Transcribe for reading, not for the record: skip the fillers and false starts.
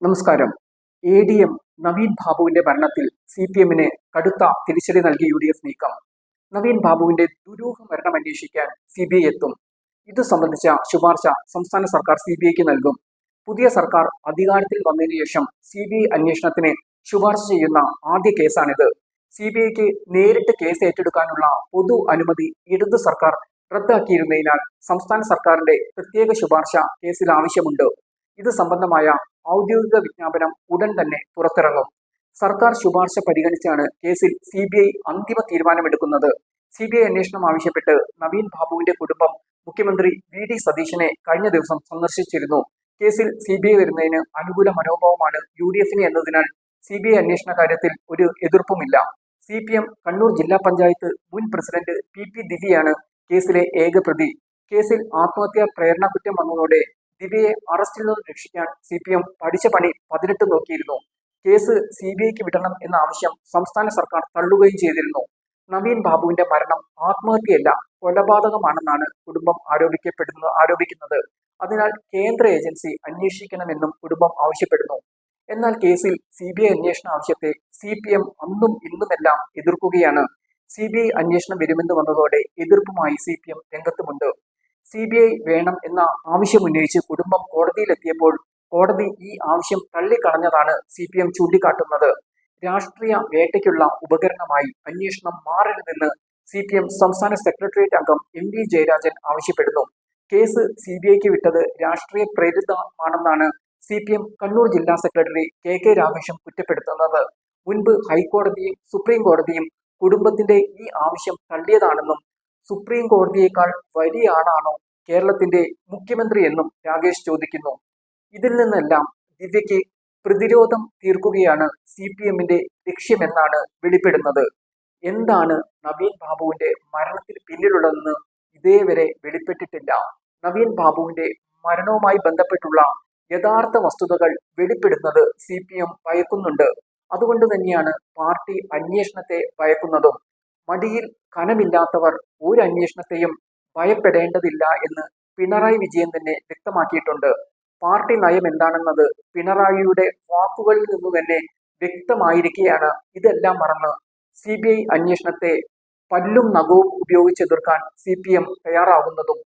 നമസ്കാരം. ADM നവീൻ ബാബുവിന്റെ ഭരണത്തിൽ CPM-ന് കടുത്ത തിരിച്ചടി നൽകി UDF നീക്കം. നവീൻ ബാബുവിന്റെ ദുരൂഹ മരണം അന്വേഷിക്കാൻ CBI എത്തും. ഇതു സംബന്ധിച്ച ശുപാർശ സംസ്ഥാന സർക്കാർ CBI-ക്ക് നൽകും. പുതിയ സർക്കാർ അധികാരത്തിൽ വന്നതിനു ശേഷം CBI അന്വേഷണത്തിന് ശുപാർശ ചെയ്യുന്ന ആദ്യ കേസാണിത്. CBI-ക്ക് നേരിട്ട് കേസ് ഏറ്റെടുക്കാനുള്ള പൊതു അനുമതി ഇടതു സർക്കാർ റദ്ദാക്കിയിരുന്നതിനാൽ സംസ്ഥാന സർക്കാരിന്റെ പ്രത്യേക ശുപാർശ കേസിൽ ആവശ്യമുണ്ട്. ഇത് സംബന്ധമായ ഔദ്യോഗിക വിജ്ഞാപനം ഉടൻ തന്നെ പുറത്തിറങ്ങും. സർക്കാർ ശുപാർശ പരിഗണിച്ചാണ് കേസിൽ CBI അന്തിമ തീരുമാനമെടുക്കുന്നത്. CBI അന്വേഷണം ആവശ്യപ്പെട്ട് നവീൻ ബാബുവിന്റെ കുടുംബം മുഖ്യമന്ത്രി VD സതീശനെ കഴിഞ്ഞ ദിവസം സന്ദർശിച്ചിരുന്നു. കേസിൽ CBI വരുന്നതിന് അനുകൂല മനോഭാവമാണ് UDF-ന് എന്നതിനാൽ CBI അന്വേഷണ കാര്യത്തിൽ ഒരു എതിർപ്പുമില്ല. CPM കണ്ണൂർ ജില്ലാ പഞ്ചായത്ത് മുൻ പ്രസിഡന്റ് PP ദിവ്യയാണ് കേസിലെ ഏക പ്രതി. കേസിൽ ആത്മഹത്യാ പ്രേരണ കുറ്റം വന്നതോടെ ദിവ്യയെ അറസ്റ്റിൽ നിന്ന് രക്ഷിക്കാൻ CPM പഠിച്ച പണി 18 നോക്കിയിരുന്നു. കേസ് CBI-ക്ക് വിടണം എന്ന ആവശ്യം സംസ്ഥാന സർക്കാർ തള്ളുകയും ചെയ്തിരുന്നു. നവീൻ ബാബുവിന്റെ മരണം ആത്മഹത്യയല്ല, കൊലപാതകമാണെന്നാണ് കുടുംബം ആരോപിക്കുന്നത്. അതിനാൽ കേന്ദ്ര ഏജൻസി അന്വേഷിക്കണമെന്നും കുടുംബം ആവശ്യപ്പെടുന്നു. എന്നാൽ കേസിൽ CBI അന്വേഷണ ആവശ്യത്തെ CPM അന്നും ഇന്നുമെല്ലാം എതിർക്കുകയാണ്. CBI അന്വേഷണം വരുമെന്ന് വന്നതോടെ എതിർപ്പുമായി CPM രംഗത്തുമുണ്ട്. CBI വേണം എന്ന ആവശ്യമുന്നയിച്ച് കുടുംബം കോടതിയിലെത്തിയപ്പോൾ കോടതി ഈ ആവശ്യം തള്ളിക്കളഞ്ഞതാണ് CPM ചൂണ്ടിക്കാട്ടുന്നത്. രാഷ്ട്രീയ വേട്ടയ്ക്കുള്ള ഉപകരണമായി അന്വേഷണം മാറരുതെന്ന് CPM സംസ്ഥാന സെക്രട്ടേറിയറ്റ് അംഗം MV ജയരാജൻ ആവശ്യപ്പെടുന്നു. കേസ് CBI-ക്ക് വിട്ടത് രാഷ്ട്രീയ പ്രേരിതമാണെന്നാണ് CPM കണ്ണൂർ ജില്ലാ സെക്രട്ടറി KK രാഗേഷും കുറ്റപ്പെടുത്തുന്നത്. മുൻപ് ഹൈക്കോടതിയും സുപ്രീം കോടതിയും കുടുംബത്തിന്റെ ഈ ആവശ്യം തള്ളിയതാണെന്നും സുപ്രീം കോടതിയേക്കാൾ വലിയ ആളാണോ കേരളത്തിന്റെ മുഖ്യമന്ത്രി എന്നും രാഗേഷ് ചോദിക്കുന്നു. ഇതിൽ നിന്നെല്ലാം ദിവ്യയ്ക്ക് പ്രതിരോധം തീർക്കുകയാണ് CPM-ന്റെ ലക്ഷ്യമെന്നാണ് വെളിപ്പെടുന്നത്. എന്താണ് നവീൻ ബാബുവിന്റെ മരണത്തിന് പിന്നിലുള്ളതെന്ന് ഇതേവരെ വെളിപ്പെട്ടിട്ടില്ല. നവീൻ ബാബുവിന്റെ മരണവുമായി ബന്ധപ്പെട്ടുള്ള യഥാർത്ഥ വസ്തുതകൾ വെളിപ്പെടുന്നത് CPM ഭയക്കുന്നുണ്ട്. അതുകൊണ്ട് തന്നെയാണ് പാർട്ടി അന്വേഷണത്തെ ഭയക്കുന്നതും. മടിയിൽ കനമില്ലാത്തവർ ഒരു അന്വേഷണത്തെയും ഭയപ്പെടേണ്ടതില്ല എന്ന് പിണറായി വിജയൻ തന്നെ വ്യക്തമാക്കിയിട്ടുണ്ട്. പാർട്ടി നയം എന്താണെന്നത് പിണറായിയുടെ വാക്കുകളിൽ നിന്ന് തന്നെ വ്യക്തമായിരിക്കെയാണ് ഇതെല്ലാം മറന്ന് CBI അന്വേഷണത്തെ പല്ലും നഖവും ഉപയോഗിച്ചെതിർക്കാൻ CPM തയ്യാറാകുന്നതും.